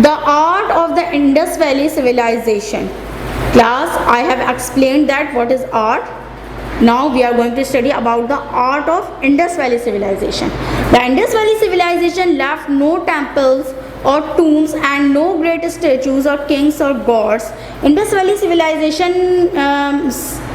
The art of the Indus Valley civilization. Class, I have explained that what is art. Now we are going to study about the art of Indus Valley civilization. The Indus Valley civilization left no temples or tombs and no great statues or kings or gods. Indus Valley civilization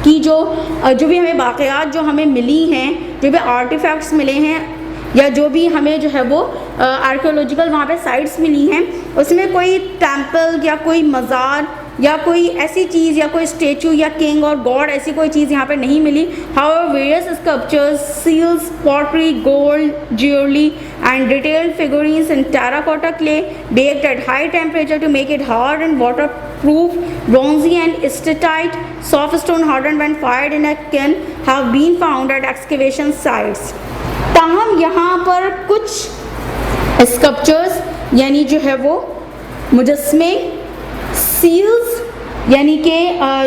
की जो भी हमें वाक़यात जो हमें मिली हैं, जो भी artefacts मिले हैं, या जो भी हमें जो है वो आर्कियोलॉजिकल वहाँ पे साइट्स मिली हैं, उसमें कोई टेम्पल या कोई मज़ार या कोई ऐसी चीज़ या कोई स्टेचू या किंग और गॉड ऐसी कोई चीज़ यहाँ पे नहीं मिली. However various sculptures, seals, pottery, gold, jewellery and detailed figurines in terracotta clay baked at high temperature to make it hard and waterproof, bronzy and steatite, soft stone hardened when fired in a kiln have been found at excavation sites. ताहम यहाँ पर कुछ sculptures यानी जो है वो मुजस्मे, seals यानी कि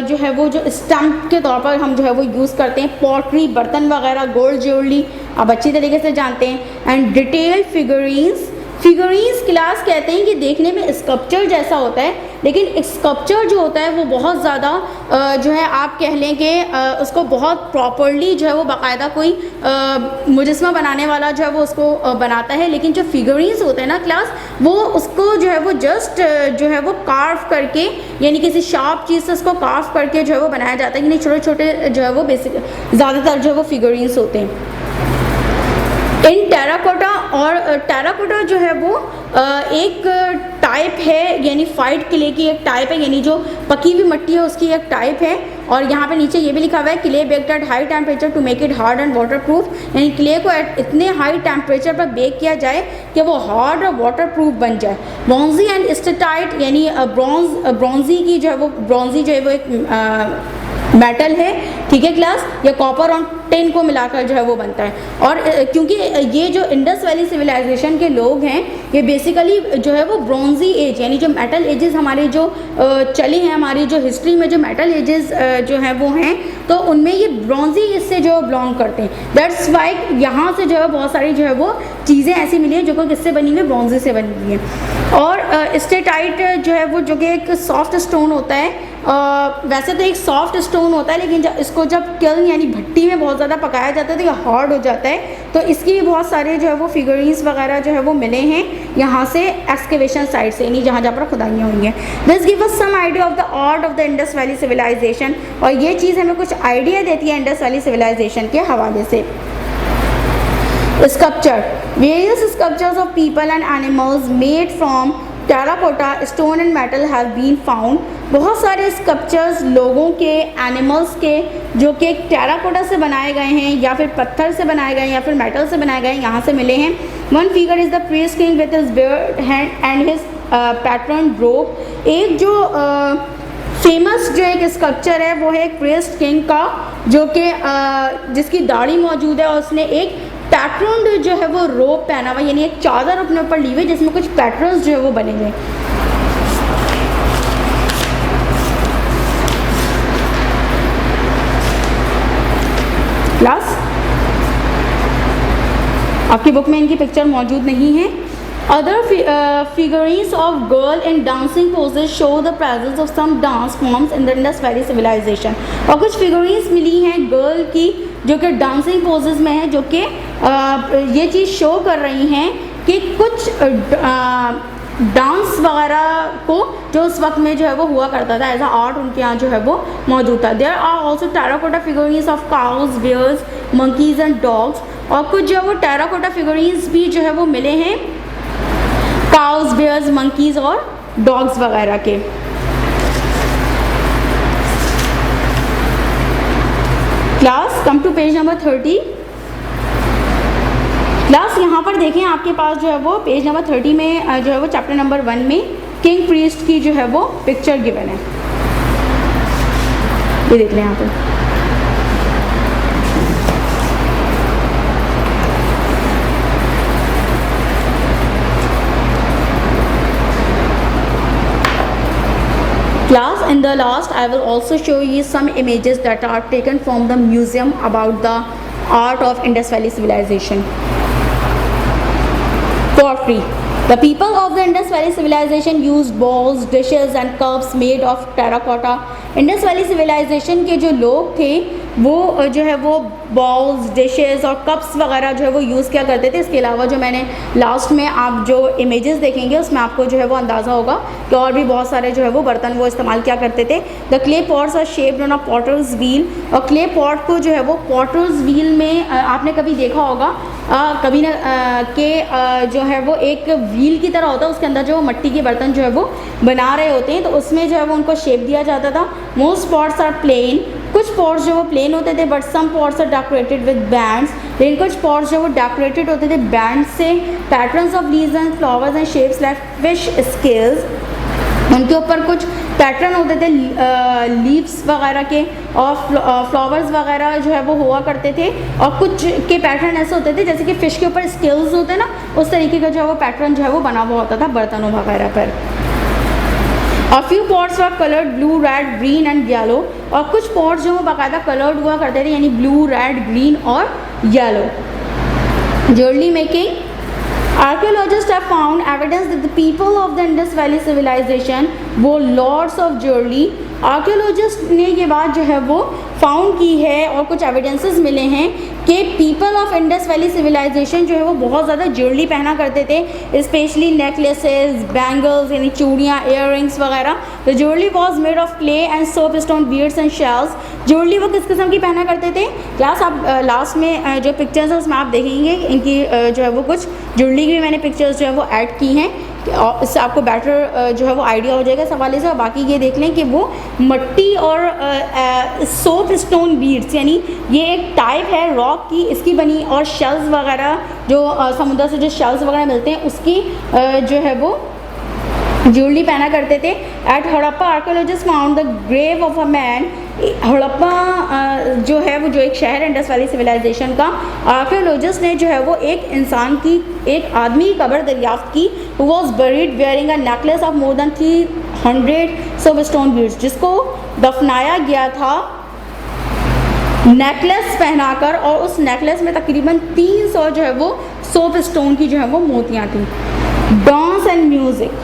जो है वो जो स्टम्प के तौर पर हम जो है वो यूज़ करते हैं, पॉटरी, बर्तन वगैरह, गोल्ड ज्वेलरी आप अच्छी तरीके से जानते हैं, and detailed figurines. Figurines class कहते हैं कि देखने में स्कल्पचर जैसा होता है, लेकिन स्कल्पचर जो होता है वो बहुत ज़्यादा जो है आप कह लें कि उसको बहुत प्रॉपरली जो है वो बाकायदा कोई मुजस्मा बनाने वाला जो है वो उसको बनाता है. लेकिन जो फिगरीन्स होते हैं ना क्लास, वो उसको जो है वो जस्ट जो है वो कार्व करके यानी किसी शार्प चीज़ से उसको कार्व करके जो है वो बनाया जाता है. यानी छोटे छोटे जो है वो बेसिक ज़्यादातर जो है वो फिगरीन्स होते हैं. इन टेराकोटा, और टेराकोटा जो है वो एक टाइप है, यानी फाइट क्ले की एक टाइप है, यानी जो पकी हुई मिट्टी है उसकी एक टाइप है. और यहाँ पे नीचे ये भी लिखा हुआ है clay baked at high temperature to make it hard and waterproof, यानी क्ले को इतने हाई टेम्परेचर पर बेक किया जाए कि वो हार्ड और वाटरप्रूफ बन जाए. ब्रॉन्जी एंड स्टेटाइट यानी ब्रॉन्जी की जो है वो ब्रॉन्जी जो है वो एक मेटल है, ठीक है क्लास, या कॉपर और टिन को मिलाकर जो है वो बनता है. और क्योंकि ये जो इंडस वैली सिविलाइजेशन के लोग हैं ये बेसिकली जो है वो ब्रॉन्जी एज यानी जो मेटल एजेस हमारे जो चले हैं, हमारी जो हिस्ट्री में जो मेटल एजेस जो हैं वो हैं, तो उनमें ये ब्रॉन्जी इससे जो बिलोंग करते हैं. दैट्स वाई यहाँ से जो है बहुत सारी जो है वो चीज़ें ऐसी मिली हैं जो कि किससे बनी हुई है, ब्रॉन्जी से बनी हुई हैं. और स्टेटाइट जो है वो जो कि एक सॉफ्ट स्टोन होता है, वैसे तो एक सॉफ्ट स्टोन होता है, लेकिन इसको जब किल्न यानी भट्टी में बहुत ज़्यादा पकाया जाता है तो ये हार्ड हो जाता है. तो इसकी भी बहुत सारे जो है वो फिगरीन्स वगैरह जो है वो मिले हैं यहाँ से एक्सकेवेशन साइट से, यानी जहाँ पर खुदाइयाँ हुई हैं. This give us some idea of the art of the Indus valley civilisation, और ये चीज़ हमें कुछ आइडिया देती है इंडस वैली सिविलाइजेशन के हवाले से. Sculpture. Various sculptures of people and animals made from terracotta, stone and metal have been found. बहुत सारे स्कल्पचर्स लोगों के, एनिमल्स के जो कि टेराकोटा से बनाए गए हैं या फिर पत्थर से बनाए गए हैं या फिर मेटल से बनाए गए हैं, यहाँ से मिले हैं. One figure is the priest king with his beard and his patron robe. एक जो फेमस जो एक स्कल्पचर है वो है एक प्रीस्ट किंग का, जो कि जिसकी दाढ़ी मौजूद है और उसने एक पैटर्न जो है वो रोब पहना हुआ, यानी एक चादर अपने ऊपर ली हुई जिसमें कुछ पैटर्न्स जो है वो बने हुए. क्लास आपकी बुक में इनकी पिक्चर मौजूद नहीं है. Other figurines of girl in dancing poses show the presence of some dance forms in the Indus Valley civilization. और कुछ figurines मिली हैं गर्ल की जो कि डांसिंग पोजेस में है, जो कि ये चीज़ शो कर रही हैं कि कुछ डांस वगैरह को जो उस वक्त में जो है वो हुआ करता था, एज अ आर्ट उनके यहाँ जो है वो मौजूद था. There are also terracotta figurines of cows, bears, monkeys and dogs. और कुछ जो है वो टेराकोटा फिगरीन्स भी जो है वो मिले हैं काउज, बियर्स, मंकीज और डॉग्स वगैरह के. Class come to page number 30. Class यहाँ पर देखें आपके पास जो है वो पेज नंबर 30 में जो है वो चैप्टर नंबर 1 में किंग प्रीस्ट की जो है वो पिक्चर गिवन है. ये देख लें यहाँ पर. Class, in the last I will also show you some images that are taken from the museum about the art of Indus Valley civilization. Pottery. The people of the Indus Valley civilization used bowls, dishes and cups made of terracotta. Indus Valley civilization के जो लोग थे वो जो है वो bowls, dishes और cups वगैरह जो है वो यूज़ किया करते थे। इसके अलावा जो मैंने लास्ट में आप जो इमेजेस देखेंगे उसमें आपको जो है वो अंदाज़ा होगा कि और भी बहुत सारे जो है वो बर्तन वो इस्तेमाल किया करते थे। The clay pots are shaped on a potter's wheel, और क्ले पॉट को जो है वो पॉटर्स व्हील में आपने कभी देखा होगा कभी ना कि जो है वो एक व्हील की तरह होता है, उसके अंदर जो मट्टी के बर्तन जो है वो बना रहे होते हैं, तो उसमें जो है वो उनको शेप दिया जाता था। मोस्ट पॉट्स आर प्लेन, कुछ पॉट्स जो वो प्लेन होते थे, but some pots are decorated with bands, लेकिन कुछ पॉट्स जो वो डेकोरेटेड होते थे बैंड से। Patterns of leaves and flowers and shapes like fish scales, उनके ऊपर कुछ पैटर्न होते थे लीव्स वगैरह के और फ्लावर्स वगैरह जो है वो हुआ करते थे, और कुछ के पैटर्न ऐसे होते थे जैसे कि फ़िश के ऊपर स्केल्स होते हैं ना, उस तरीके का जो है वो पैटर्न जो है वो बना हुआ होता था बर्तनों वगैरह पर। A few pots were colored blue, red, green and yellow, और कुछ pots जो वो बाकायदा कलर्ड हुआ करते थे यानी blue, red, green और yellow। Jewelry making, archaeologists have found evidence that the people of the Indus Valley civilization wore lots of jewelry। Archaeologist ने ये बात जो है वो फाउंड की है और कुछ एविडेंसेस मिले हैं कि people of Indus valley civilisation जो है वो बहुत ज़्यादा ज्वेलरी पहना करते थे, स्पेशली नेकलेसेस, बैंगल्स यानी चूड़ियाँ, इयररिंग्स वगैरह। The jewellery was made of clay and soap stone beads and shells. Jewellery वो किस किस्म की पहना करते थे? क्लास आप लास्ट में जो पिक्चर्स हैं उसमें आप देखेंगे इनकी जो है वो कुछ ज्वेलरी की भी मैंने पिक्चर्स जो है वो ऐड की हैं, और इससे आपको बेटर जो है वो आइडिया हो जाएगा इस हवाले से। और बाकी ये देख लें कि वो मट्टी और सोप स्टोन बीड्स यानी ये एक टाइप है रॉक की, इसकी बनी, और शेल्स वगैरह जो समुद्र से जो शेल्स वगैरह मिलते हैं उसकी जो है वो ज्वेलरी पहना करते थे। At Harappa archaeologist found the grave of a man. Harappa जो है वो जो एक शहर है इंडस वैली सिविलाइजेशन का, आर्कियोलॉजिस्ट ने जो है वो एक इंसान की, एक आदमी की कब्र दरियाफ्त की, who was buried wearing a necklace of more than 300 soap stone beads, जिसको दफनाया गया था नेकलेस पहनाकर, और उस नेकलेस में तकरीबन 300 जो है वो सोप स्टोन की जो है वो मोतियाँ थी। Dance and music,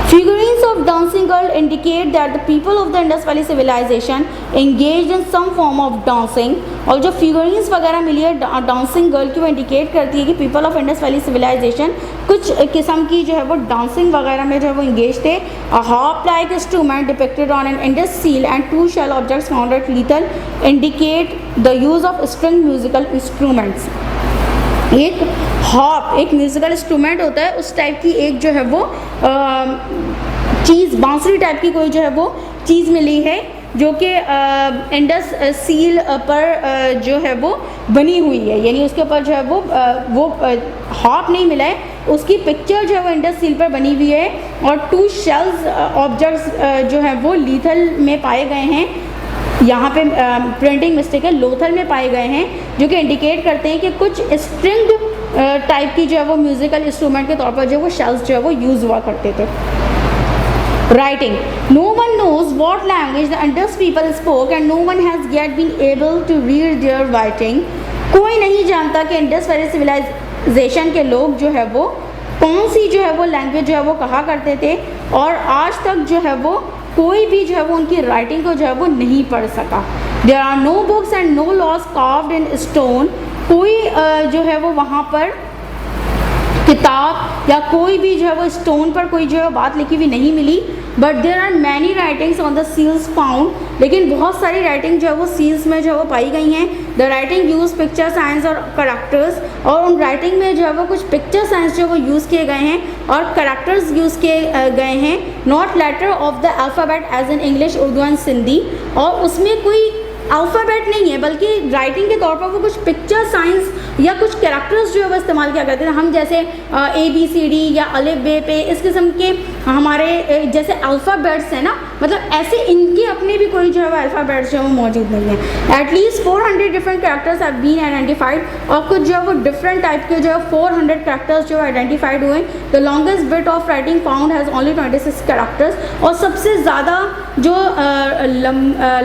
figurines of dancing girl indicate that the people of the Indus Valley civilization engaged in some form of dancing। और जो figurines वगैरह मिली है डांसिंग गर्ल की वो इंडिकेट करती है कि people of Indus valley civilisation कुछ किस्म की जो है वो डांसिंग वगैरह में जो है वो इंगेज थे। अ harp like instrument depicted on an Indus seal and two shell objects found at Lethal indicate the use of string musical instruments। एक हॉप एक म्यूज़िकल इंस्ट्रूमेंट होता है, उस टाइप की एक जो है वो चीज़, बांसुरी टाइप की कोई जो है वो चीज़ मिली है जो कि इंडस सील पर जो है वो बनी हुई है, यानी उसके ऊपर जो है वो हॉप नहीं मिला है, उसकी पिक्चर जो है वो इंडस सील पर बनी हुई है। और 2 शेल्स ऑब्जेक्ट्स जो है वो लीथल में पाए गए हैं, यहाँ पे प्रिंटिंग मिस्टेक है, लोथल में पाए गए हैं, जो कि इंडिकेट करते हैं कि कुछ स्ट्रिंग टाइप की जो है वो म्यूज़िकल इंस्ट्रूमेंट के तौर पर जो वो शेल्स जो है वो यूज़ हुआ करते थे। Writing, no one knows what language the Indus people spoke and no one has yet been able to read their writing. कोई नहीं जानता कि इंडस वैली सिविलाइजेशन के लोग जो है वो कौन सी जो है वो लैंग्वेज जो है वो कहा करते थे, और आज तक जो है वो कोई भी जो है वो उनकी राइटिंग को जो है वो नहीं पढ़ सका। There are no books and no laws carved in stone. कोई जो है वो वहाँ पर किताब या कोई भी जो है वो स्टोन पर कोई जो है बात लिखी हुई नहीं मिली। But there are many writings on the seals found, लेकिन बहुत सारी राइटिंग जो है वो सील्स में जो है वो पाई गई हैं। The writing use picture science और करैक्टर्स, और उन राइटिंग में जो है वो कुछ पिक्चर साइंस जो है वो यूज़ किए गए हैं और करैक्टर्स यूज़ किए गए हैं। Not letter of the alphabet as in English, Urdu and Sindhi, और उसमें कोई अल्फ़ाबेट नहीं है बल्कि राइटिंग के तौर पर वो कुछ पिक्चर साइंस या कुछ कैरेक्टर्स जो है वो इस्तेमाल किया करते थे। हम जैसे ABCD या अलिफ बे पे इस किस्म के हमारे जैसे अल्फ़ाबेट्स हैं ना, मतलब ऐसे इनके अपने भी कोई जो है वो अल्फ़ाबेट्स जो है वो मौजूद नहीं है। At least 400 different characters have been identified, और कुछ जो है वो डिफरेंट टाइप के जो है 400 कैरेक्टर्स जो आइडेंटिफाइड हुए। The longest bit of writing found has only 26 characters, और सबसे ज़्यादा जो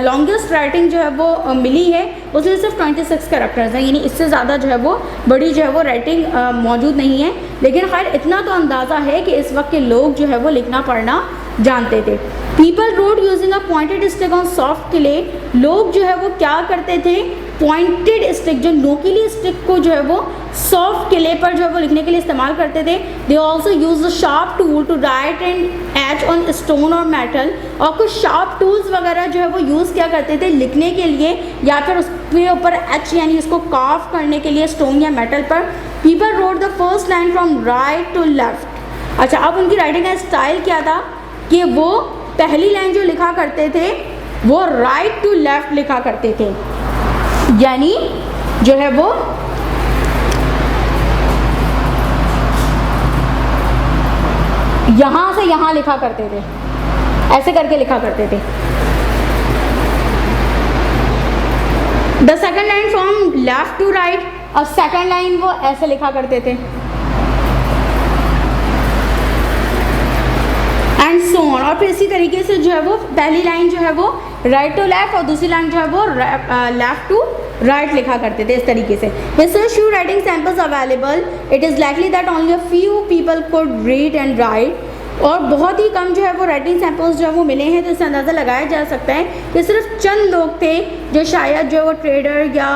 लॉन्गेस्ट राइटिंग जो है वो मिली है उसमें सिर्फ 26 कैरेक्टर्स हैं, यानी इससे ज़्यादा जो है वो बड़ी जो है वो राइटिंग मौजूद नहीं है। लेकिन खैर इतना तो अंदाज़ा है कि इस वक्त के लोग जो है वो लिखना पढ़ना जानते थे। People road using a pointed stick on soft clay, लोग जो है वो क्या करते थे, पॉइंटेड स्टिक जो नोकीली स्टिक को जो है वो सॉफ्ट क्ले पर जो है वो लिखने के लिए इस्तेमाल करते थे। They also use a sharp tool to write and etch on stone और मेटल, और कुछ शार्प टूल्स वगैरह जो है वो यूज़ किया करते थे लिखने के लिए, या फिर उसके ऊपर एच यानी उसको कार्व करने के लिए स्टोन या मेटल पर। People read the first line from right to left. अच्छा, अब उनकी राइटिंग का स्टाइल क्या था कि वो पहली लाइन जो लिखा करते थे वो राइट टू लेफ्ट लिखा करते थे, यानी जो है वो यहाँ से यहाँ लिखा करते थे, ऐसे करके लिखा करते थे। The second line from left to right, अब सेकेंड लाइन वो ऐसे लिखा करते थे, एंड सो ऑन। और फिर इसी तरीके से जो है वो पहली लाइन जो है वो राइट टू लेफ्ट और दूसरी लाइन जो है वो लेफ्ट टू राइट लिखा करते थे इस तरीके से। With so few writing samples available, it is likely that only a few people could read and write. और बहुत ही कम जो है वो राइटिंग सैम्पल्स जो है वो मिले हैं, तो इससे अंदाज़ा लगाया जा सकता है कि सिर्फ चंद लोग थे जो शायद जो है वो ट्रेडर या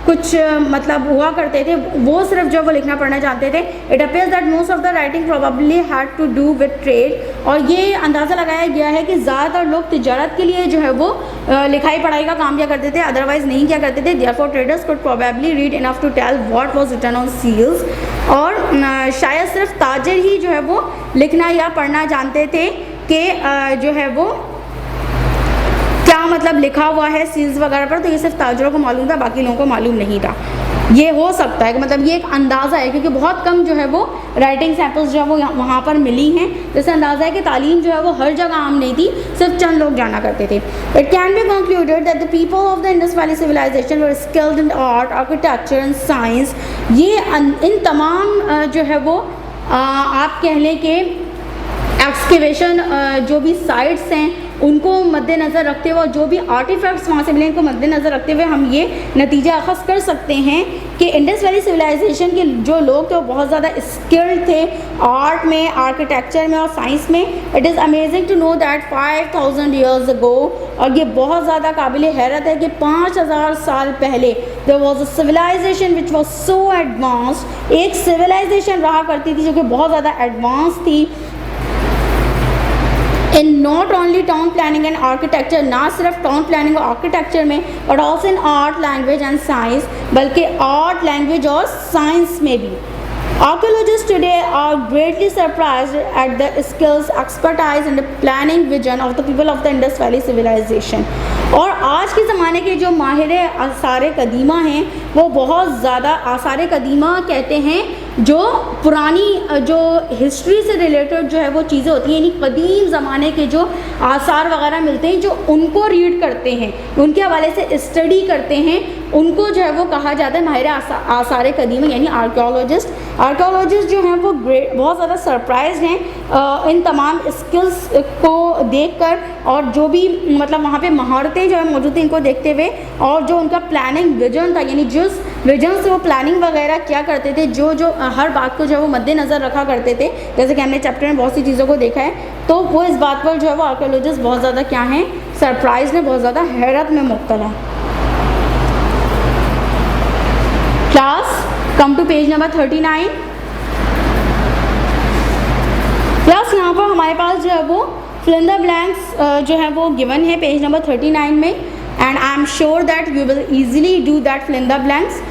कुछ मतलब हुआ करते थे, वो सिर्फ जो वो लिखना पढ़ना जानते थे। It appears that most of the writing probably had to do with trade, और ये अंदाज़ा लगाया गया है कि ज़्यादातर लोग तिजारत के लिए जो है वो लिखाई पढ़ाई का काम किया करते थे, अदरवाइज़ नहीं किया करते थे। Therefore traders could probably read enough to tell what was written on seals, और शायद सिर्फ ताजिर ही जो है वो लिखना या पढ़ना जानते थे कि जो है वो क्या मतलब लिखा हुआ है सील्स वगैरह पर। तो ये सिर्फ ताजरों को मालूम था, बाकी लोगों को मालूम नहीं था। ये हो सकता है कि मतलब ये एक अंदाज़ा है, क्योंकि बहुत कम जो है वो राइटिंग सैम्पल्स जो है वो वहाँ पर मिली हैं, जिससे अंदाज़ा है कि तालीम जो है वो हर जगह आम नहीं थी, सिर्फ चंद लोग जाना करते थे। It can be concluded that the people of the Indus valley civilisation were skilled in art, architecture and science. ये इन तमाम जो है वो आप कह लें कि एक्सकेवेशन जो भी साइट्स हैं उनको मद्देनज़र रखते हुए और जो भी आर्टिफैक्ट्स वहाँ से मिले इनको मद्देनज़र रखते हुए हम ये नतीजा अखज़ कर सकते हैं कि इंडस वैली सिविलाइजेशन के जो लोग थे वो बहुत ज़्यादा स्किल्ड थे आर्ट में, आर्किटेक्चर में और साइंस में। It is amazing to know that 5000 years ago, और ये बहुत ज़्यादा काबिल हैरत है कि 5000 साल पहले there was a civilisation which was so advanced, एक सिविलाइजेशन रहा करती थी जो कि बहुत ज़्यादा एडवांस थी in not only town planning and architecture, ना सिर्फ टाउन प्लानिंग और आर्किटेक्चर में, but also in art, language and science, बल्कि आर्ट, लैंग्वेज और साइंस में भी। Archaeologists today are greatly surprised at the skills, expertise and the planning vision of the people of the Indus Valley civilization. और आज के ज़माने के जो माहिर आसार कदीमा हैं वो बहुत ज़्यादा आसार कदीमा कहते हैं जो पुरानी जो हिस्ट्री से रिलेटेड जो है वो चीज़ें होती हैं, यानी कदीम ज़माने के जो आसार वगैरह मिलते हैं जो उनको रीड करते हैं, उनके हवाले से स्टडी करते हैं, उनको जो है वो कहा जाता है माहिर आसार कदीमा यानी आर्कियोलॉजिस्ट। आर्कियोलॉजिस्ट जो हैं वो बहुत ज़्यादा सरप्राइज्ड हैं इन तमाम स्किल्स को देखकर, और जो भी मतलब वहाँ पे महारतें जो है मौजूद थी इनको देखते हुए, और जो उनका प्लानिंग विजन था, यानी जिस विजन से वो प्लानिंग वगैरह क्या करते थे, जो हर बात को जो है वो मद्देनज़र रखा करते थे, जैसे कि हमने चैप्टर में बहुत सी चीज़ों को देखा है, तो वो इस बात पर जो है वो आर्कियोलॉजिस्ट बहुत ज़्यादा क्या हैं, सरप्राइज में, बहुत ज़्यादा हैरत में मुब्तला है। Class come to page number 39। Class यहाँ पर हमारे पास जो है वो fill in the blanks जो है वो गिवन है पेज नंबर 39 में, and I am sure that you will easily do that fill in the blanks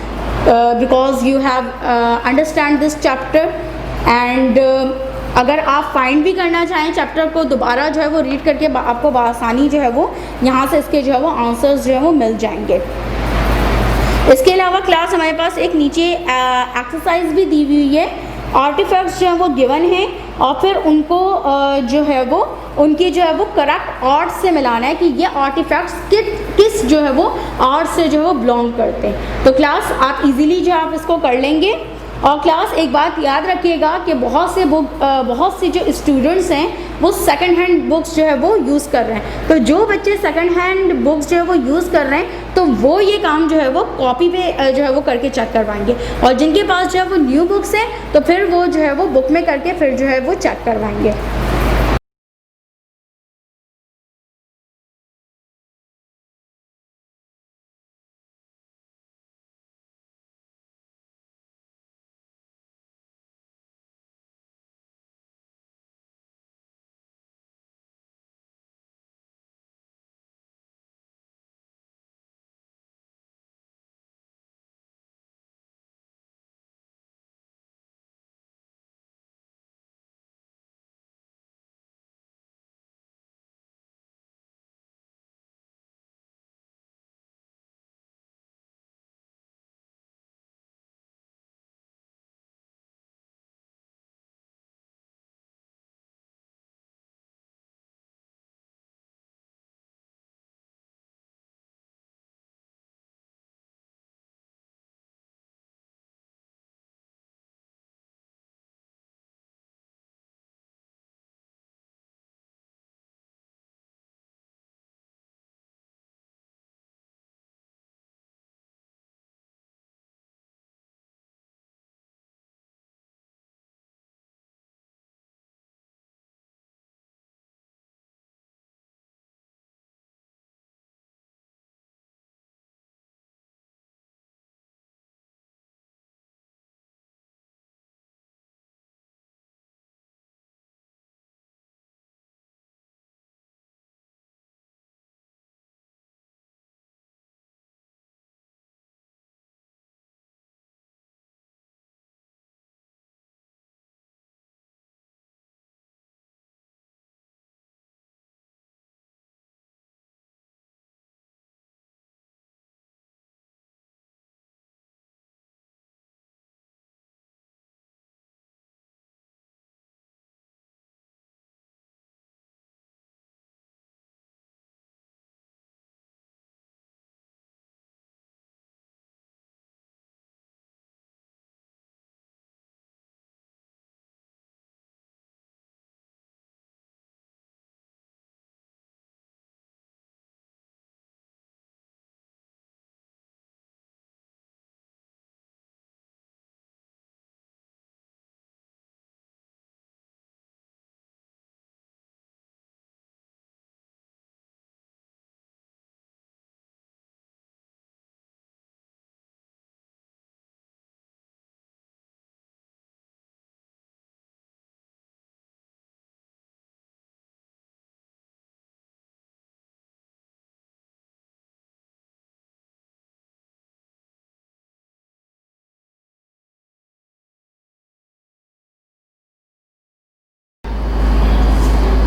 because you have understand this chapter, and अगर आप फाइंड भी करना चाहें चैप्टर को दोबारा जो है वो रीड करके आपको बआसानी जो है वो यहाँ से इसके जो है वो आंसर्स जो है वो मिल जाएंगे। इसके अलावा क्लास हमारे पास एक नीचे एक्सरसाइज भी दी हुई है, आर्टिफैक्ट्स जो है वो गिवन है, और फिर उनको जो है वो उनकी जो है वो करेक्ट आर्ट से मिलाना है कि ये आर्टिफैक्ट्स किस जो है वो आर्ट से जो है वो बिलोंग करते हैं। तो क्लास आप इजीली जो आप इसको कर लेंगे। और क्लास एक बात याद रखिएगा कि बहुत से जो स्टूडेंट्स हैं वो सेकंड हैंड बुक्स जो है वो यूज़ कर रहे हैं। तो जो बच्चे सेकंड हैंड बुक्स जो है वो यूज़ कर रहे हैं तो वो ये काम जो है वो कॉपी पे जो है वो करके चेक करवाएंगे, और जिनके पास जो है वो न्यू बुक्स हैं तो फिर वो जो है वो बुक में करके फिर जो है वो चेक करवाएंगे।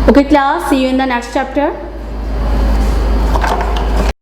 Okay class, see you in the next chapter.